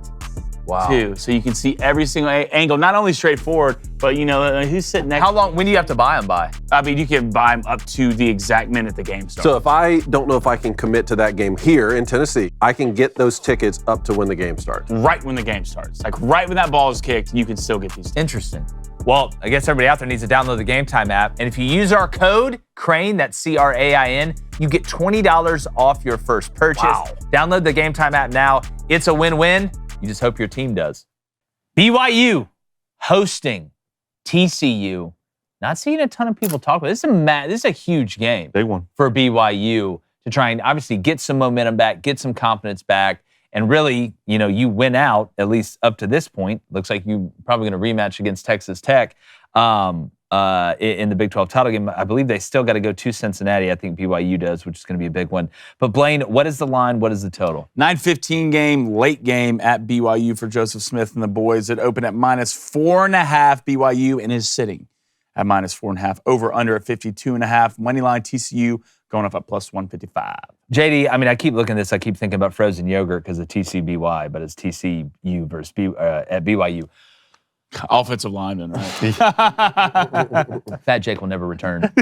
Wow. Too. So you can see every single angle, not only straightforward, but who's sitting next to you. When do you have to buy them by? I mean, you can buy them up to the exact minute the game starts. So if I don't know if I can commit to that game here in Tennessee, I can get those tickets up to when the game starts. Right when the game starts. Like right when that ball is kicked, you can still get these tickets. Interesting. Well, I guess everybody out there needs to download the Game Time app. And if you use our code, Crain, that's CRAIN, you get $20 off your first purchase. Wow. Download the Game Time app now. It's a win-win. You just hope your team does. BYU hosting TCU not seeing a ton of people talk about. This is a huge game. Big one. For BYU to try and obviously get some momentum back, get some confidence back, and really, you win out, at least up to this point. Looks like you're probably going to rematch against Texas Tech in the Big 12 title game. I believe they still got to go to Cincinnati. I think BYU does, which is going to be a big one. But Blaine, what is the line? What is the total? 9:15 game, late game at BYU for Joseph Smith and the boys. It opened at -4.5. BYU and is sitting at -4.5. Over under at 52.5. Moneyline TCU going up at +155. JD, I keep looking at this. I keep thinking about frozen yogurt because of TCBY, but it's TCU versus at BYU. Offensive lineman, right? Fat Jake will never return.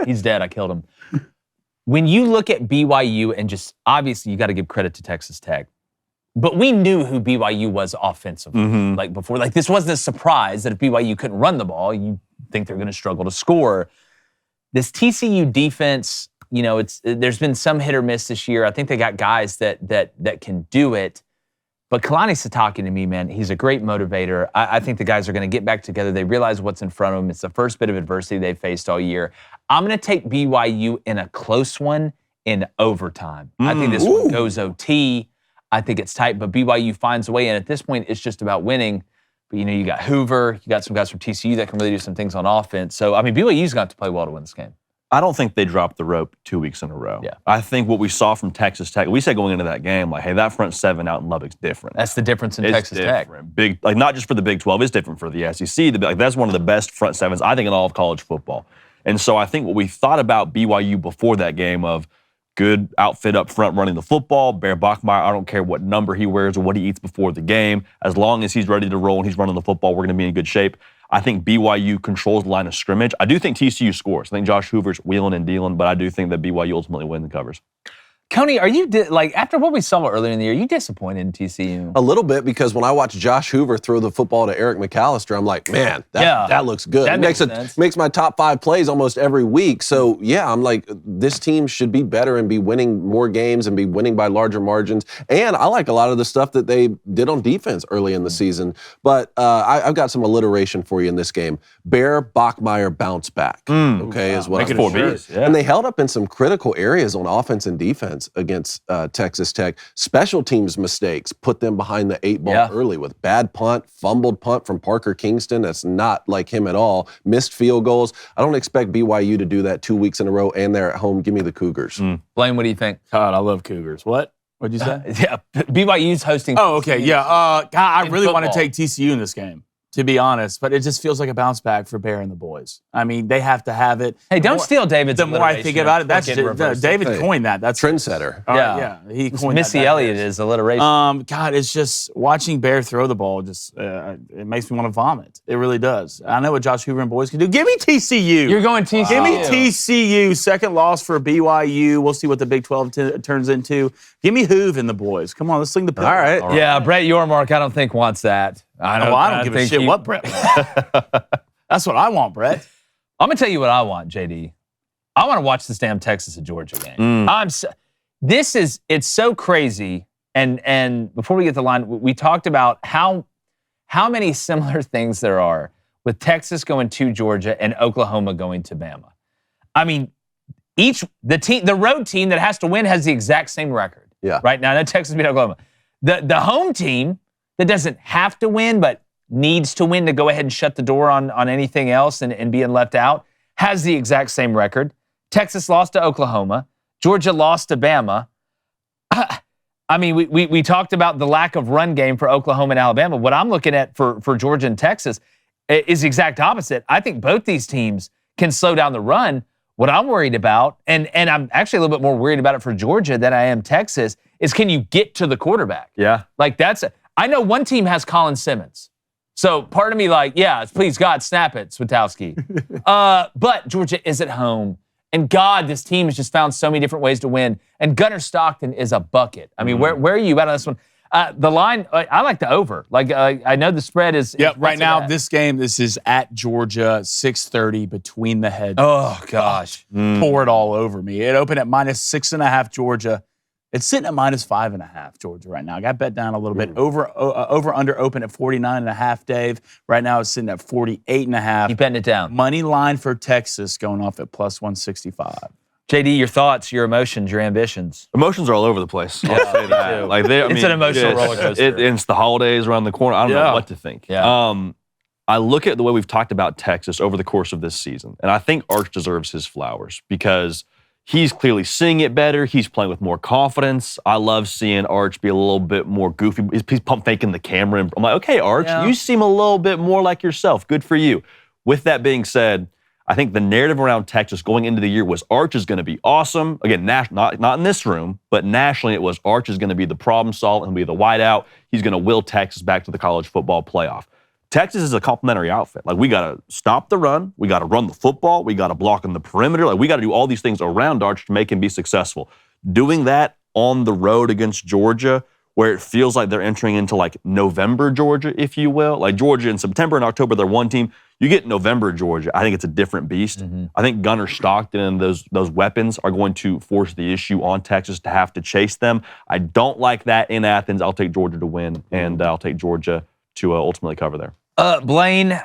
He's dead. I killed him. When you look at BYU and just obviously you got to give credit to Texas Tech, but we knew who BYU was offensively. Like before, this wasn't a surprise that if BYU couldn't run the ball, you think they're going to struggle to score. This TCU defense, there's been some hit or miss this year. I think they got guys that can do it. But Kalani's talking to me, man. He's a great motivator. I think the guys are going to get back together. They realize what's in front of them. It's the first bit of adversity they've faced all year. I'm going to take BYU in a close one in overtime. I think this one goes OT. I think it's tight, but BYU finds a way. And at this point, it's just about winning. But, you got Hoover. You got some guys from TCU that can really do some things on offense. So, BYU's got to play well to win this game. I don't think they dropped the rope 2 weeks in a row. Yeah. I think what we saw from Texas Tech, we said going into that game, hey, that front seven out in Lubbock's different. That's the difference in it's Texas different. Tech. Big, not just for the Big 12, it's different for the SEC. That's one of the best front sevens, I think, in all of college football. And so I think what we thought about BYU before that game of good outfit up front running the football, Bear Bachmeier, I don't care what number he wears or what he eats before the game. As long as he's ready to roll and he's running the football, we're going to be in good shape. I think BYU controls the line of scrimmage. I do think TCU scores. I think Josh Hoover's wheeling and dealing, but I do think that BYU ultimately wins and covers. Coney, are you, after what we saw earlier in the year, are you disappointed in TCU? A little bit, because when I watch Josh Hoover throw the football to Eric McAllister, I'm like, man, that looks good. That It makes my top 5 plays almost every week. So, yeah, I'm like, this team should be better and be winning more games and be winning by larger margins. And I like a lot of the stuff that they did on defense early in the season. But I've got some alliteration for you in this game. Bear Bachmeier bounce back, is what I'm sure. And they held up in some critical areas on offense and defense against Texas Tech. Special teams mistakes put them behind the 8 ball early with bad punt, fumbled punt from Parker Kingston. That's not like him at all. Missed field goals. I don't expect BYU to do that 2 weeks in a row, and they're at home. Give me the Cougars. Blaine, what do you think? God, I love Cougars. What? What'd you say? BYU's hosting. Oh, okay. Yeah. God, I really want to football. take TCU in this game, to be honest, but it just feels like a bounce back for Bear and the boys. They have to have it. Hey, don't steal David's. The more I think about it, that's David coined that. That's Trendsetter. Yeah, he coined Missy that. Elliott is alliteration. God, it's just watching Bear throw the ball. It makes me want to vomit. It really does. I know what Josh Hoover and boys can do. Give me TCU. You're going TCU. Give me TCU. Second loss for BYU. We'll see what the Big 12 turns into. Give me Hoove and the boys. Come on, let's sling the pill. All right. Yeah, Brett Yormark, I don't think wants that. I don't give a shit what Brett wants. That's what I want, Brett. I'm going to tell you what I want, JD. I want to watch this damn Texas and Georgia game. It's so crazy. And before we get to the line, we talked about how many similar things there are with Texas going to Georgia and Oklahoma going to Bama. The road team that has to win has the exact same record. Yeah. Right now, Texas beat Oklahoma. The home team that doesn't have to win but needs to win to go ahead and shut the door on anything else and being left out has the exact same record. Texas lost to Oklahoma. Georgia lost to Bama. We talked about the lack of run game for Oklahoma and Alabama. What I'm looking at for Georgia and Texas is the exact opposite. I think both these teams can slow down the run. What I'm worried about, and I'm actually a little bit more worried about it for Georgia than I am Texas, is can you get to the quarterback? Yeah. I know one team has Colin Simmons. So part of me please God, snap it, Switowski. But Georgia is at home. And God, this team has just found so many different ways to win. And Gunnar Stockton is a bucket. Where are you at on this one? The line, I like the over. I know the spread is. Yep, right now, this is at Georgia, 6:30 between the heads. Oh, gosh. Pour it all over me. It opened at -6.5 Georgia. It's sitting at -5.5, Georgia, right now. I got bet down a little bit. Over under open at 49.5, Dave. Right now it's sitting at 48.5. Keep betting it down. Money line for Texas going off at +165. JD, your thoughts, your emotions, your ambitions. Emotions are all over the place. I'll say that. Like It's an emotional roller coaster. It's the holidays around the corner. I don't know what to think. Yeah. I look at the way we've talked about Texas over the course of this season, and I think Arch deserves his flowers because he's clearly seeing it better. He's playing with more confidence. I love seeing Arch be a little bit more goofy. He's pump faking the camera. And I'm like, okay, Arch, you seem a little bit more like yourself. Good for you. With that being said, I think the narrative around Texas going into the year was Arch is going to be awesome. Again, not in this room, but nationally it was Arch is going to be the problem solver and be the wideout. He's going to will Texas back to the college football playoff. Texas is a complementary outfit. Like, we got to stop the run. We got to run the football. We got to block in the perimeter. Like, we got to do all these things around Arch to make him be successful. Doing that on the road against Georgia, where it feels like they're entering into like November Georgia, if you will. Like Georgia in September and October, they're one team. You get November Georgia, I think it's a different beast. I think Gunnar Stockton and those weapons are going to force the issue on Texas to have to chase them. I don't like that in Athens. I'll take Georgia to win, and I'll take Georgia to ultimately cover there. Blaine,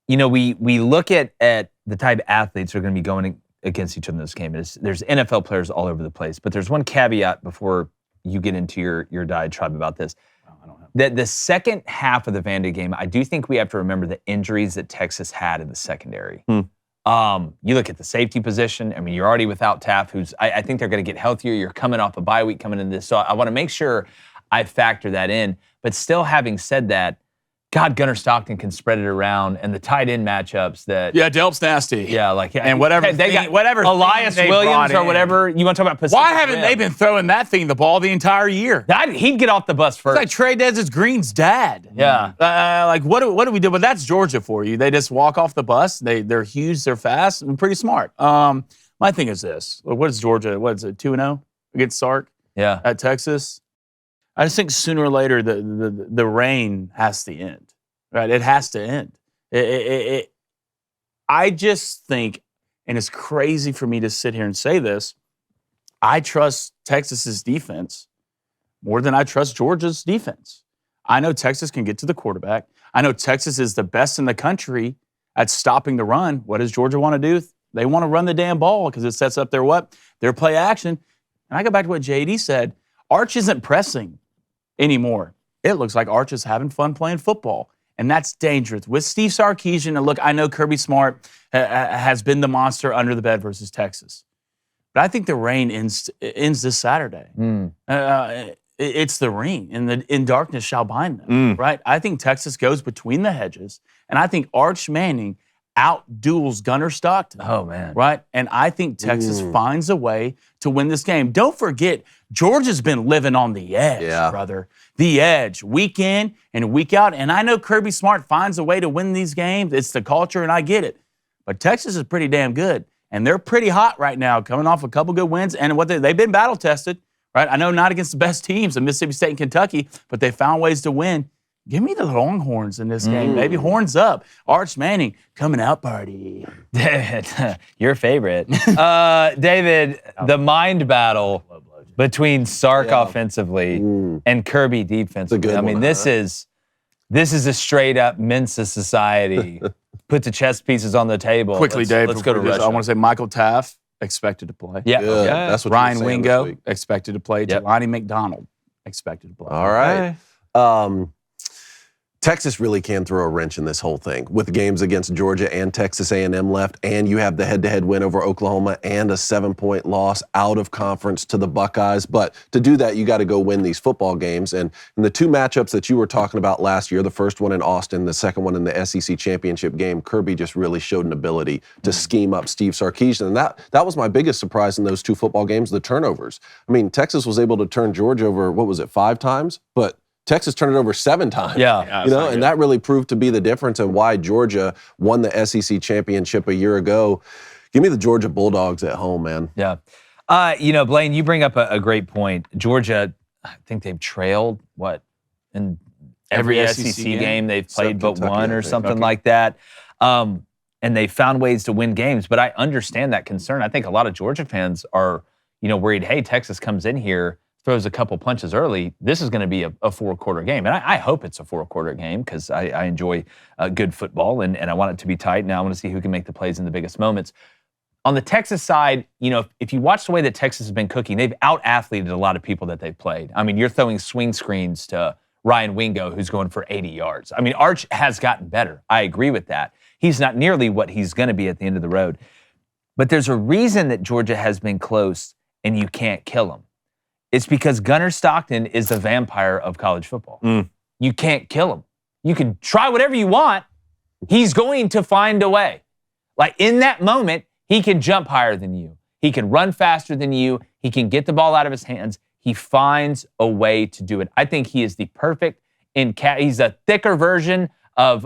you know, we look at the type of athletes who are going to be going against each other in this game. There's NFL players all over the place, but there's one caveat before you get into your diatribe about this. The second half of the Vandy game, I do think we have to remember the injuries that Texas had in the secondary. You look at the safety position. I mean, you're already without Taft, who's I think they're going to get healthier. You're coming off a bye week coming into this. So I want to make sure I factor that in. But still, having said that, God, Gunnar Stockton can spread it around, and the tight end matchups that Delp's nasty. Yeah, like and whatever they got whatever Elias Williams or whatever. You want to talk about Pacific Why haven't Rim. they been throwing that thing the ball the entire year? He'd get off the bus first. It's like Trey Dez's Green's dad. Yeah. Like what do we do? But that's Georgia for you. They just walk off the bus. They're huge. They're fast and pretty smart. My thing is this: what is Georgia? What is it? 2-0 against Sark? Yeah. At Texas. I just think sooner or later the reign has to end. Right, it has to end. I just think, and it's crazy for me to sit here and say this, I trust Texas's defense more than I trust Georgia's defense. I know Texas can get to the quarterback. I know Texas is the best in the country at stopping the run. What does Georgia want to do? They want to run the damn ball because it sets up their play action. And I go back to what JD said. Arch isn't pressing anymore. It looks like Arch is having fun playing football. And that's dangerous. With Steve Sarkisian, and look, I know Kirby Smart has been the monster under the bed versus Texas. But I think the reign ends this Saturday. It's the ring, and in darkness shall bind them, right? I think Texas goes between the hedges, and I think Arch Manning out-duels Gunnar Stockton. Oh, man. Right? And I think Texas finds a way to win this game. Don't forget, Georgia's been living on the edge, brother. The edge, week in and week out. And I know Kirby Smart finds a way to win these games. It's the culture, and I get it. But Texas is pretty damn good. And they're pretty hot right now, coming off a couple good wins. And they've been battle-tested, right? I know not against the best teams in Mississippi State and Kentucky, but they found ways to win. Give me the Longhorns in this game, baby. Horns up. Arch Manning, coming out party. David, your favorite. David, the mind battle between Sark offensively and Kirby defensively. I mean, this is a straight up Mensa society. Put the chess pieces on the table. Quickly, Dave. Let's go to Russia. I want to say Michael Taft, expected to play. Yeah. That's what Ryan you were saying Wingo, this week. expected to play. Yep. Jelani McDonald, expected to play. All right. Texas really can throw a wrench in this whole thing with games against Georgia and Texas A&M left, and you have the head-to-head win over Oklahoma and a 7-point loss out of conference to the Buckeyes. But to do that, you got to go win these football games. And in the two matchups that you were talking about last year, the first one in Austin, the second one in the SEC championship game, Kirby just really showed an ability to scheme up Steve Sarkisian. And that was my biggest surprise in those two football games, the turnovers. I mean, Texas was able to turn Georgia over, 5 times? But Texas turned it over 7 times. Yeah. And that really proved to be the difference and why Georgia won the SEC championship a year ago. Give me the Georgia Bulldogs at home, man. Yeah. Blaine, you bring up a great point. Georgia, I think they've trailed, in every SEC game they've played but Kentucky, one or something like that. And they found ways to win games. But I understand that concern. I think a lot of Georgia fans are, worried, hey, Texas comes in here, throws a couple punches early, this is going to be a 4-quarter game. And I hope it's a 4-quarter game because I enjoy good football and I want it to be tight. Now I want to see who can make the plays in the biggest moments. On the Texas side, if you watch the way that Texas has been cooking, they've out-athleted a lot of people that they've played. I mean, you're throwing swing screens to Ryan Wingo, who's going for 80 yards. I mean, Arch has gotten better. I agree with that. He's not nearly what he's going to be at the end of the road. But there's a reason that Georgia has been close and you can't kill him. It's because Gunnar Stockton is the vampire of college football. You can't kill him. You can try whatever you want. He's going to find a way. Like in that moment, he can jump higher than you. He can run faster than you. He can get the ball out of his hands. He finds a way to do it. I think he is the perfect he's a thicker version of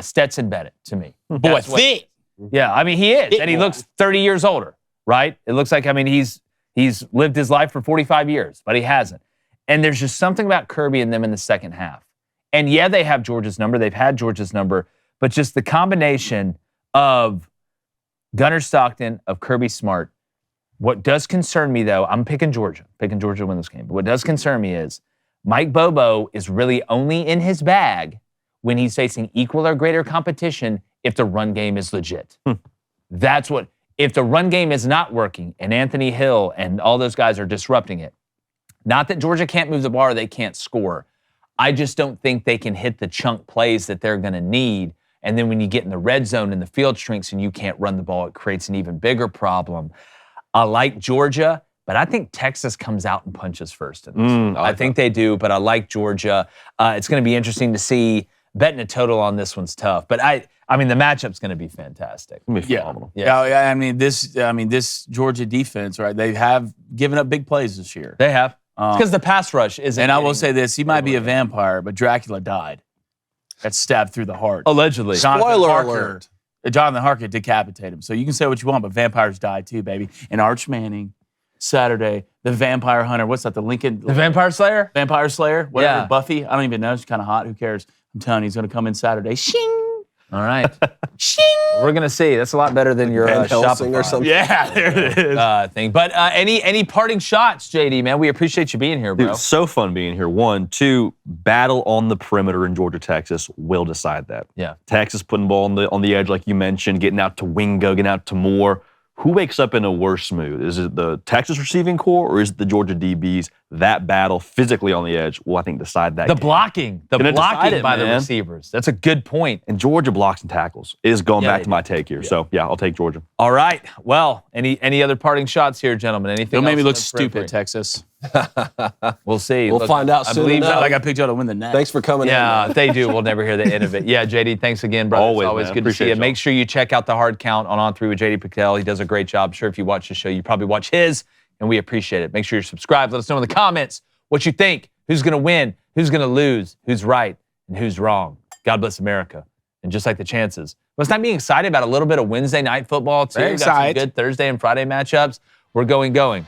Stetson Bennett to me. Boy, thick. Yeah, I mean, he is. And he looks 30 years older, right? It looks like, he's lived his life for 45 years, but he hasn't. And there's just something about Kirby and them in the second half. And yeah, they have Georgia's number. They've had Georgia's number. But just the combination of Gunnar Stockton, of Kirby Smart. What does concern me, though, I'm picking Georgia to win this game. But what does concern me is Mike Bobo is really only in his bag when he's facing equal or greater competition if the run game is legit. That's what, if the run game is not working and Anthony Hill and all those guys are disrupting it, not that Georgia can't move the ball or they can't score. I just don't think they can hit the chunk plays that they're going to need. And then when you get in the red zone and the field shrinks and you can't run the ball, it creates an even bigger problem. I like Georgia, but I think Texas comes out and punches first in this. I think they do, but I like Georgia. It's going to be interesting to see. Betting a total on this one's tough, but I mean the matchup's going to be fantastic. It's going to be phenomenal. Yeah. I mean this Georgia defense, right? They have given up big plays this year. They have. It's because the pass rush isn't. And I will say this: he might be a vampire, but Dracula died. Got stabbed through the heart. Allegedly. Spoiler alert. Jonathan Harker decapitated him. So you can say what you want, but vampires die too, baby. And Arch Manning, Saturday, the vampire hunter. What's that? The Vampire Slayer? Vampire Slayer? Whatever. Yeah. Buffy? I don't even know. She's kind of hot. Who cares? I'm telling you, he's going to come in Saturday. Shing! All right. Shing! We're going to see. That's a lot better than your Van Helsing Shopify or something. Yeah, there it is. thing. But any parting shots, JD, man? We appreciate you being here, bro. Dude, it's so fun being here. 1, 2, battle on the perimeter in Georgia, Texas will decide that. Yeah. Texas putting the ball on the edge, like you mentioned, getting out to Wingo, getting out to Moore. Who wakes up in a worse mood? Is it the Texas receiving corps or is it the Georgia DBs? That battle physically on the edge will, I think, decide that The game. blocking Gonna decide it, by the man. receivers. That's a good point. And Georgia blocks and tackles is going Yeah, back they to my do. take here. So, yeah, I'll take Georgia. All right. Well, any other parting shots here, gentlemen? Anything Don't make else me on look the stupid, periphery? Texas. We'll see. We'll find out I soon believe enough. Like I picked y'all to win the net. Thanks for coming in. Yeah, man. they do. We'll never hear the end of it. Yeah, JD, thanks again, brother. Always, it's always man. good to see Appreciate you. y'all. Make sure you check out the hard count on On3 with JD PicKell. He does a great job. I'm sure if you watch the show, you probably watch his, and we appreciate it. Make sure you're subscribed. Let us know in the comments what you think. Who's going to win? Who's going to lose? Who's right? And who's wrong? God bless America. And just like the chances. Let's not be excited about a little bit of Wednesday night football, too. Very Got some excited. good Thursday and Friday matchups. We're going. Gone.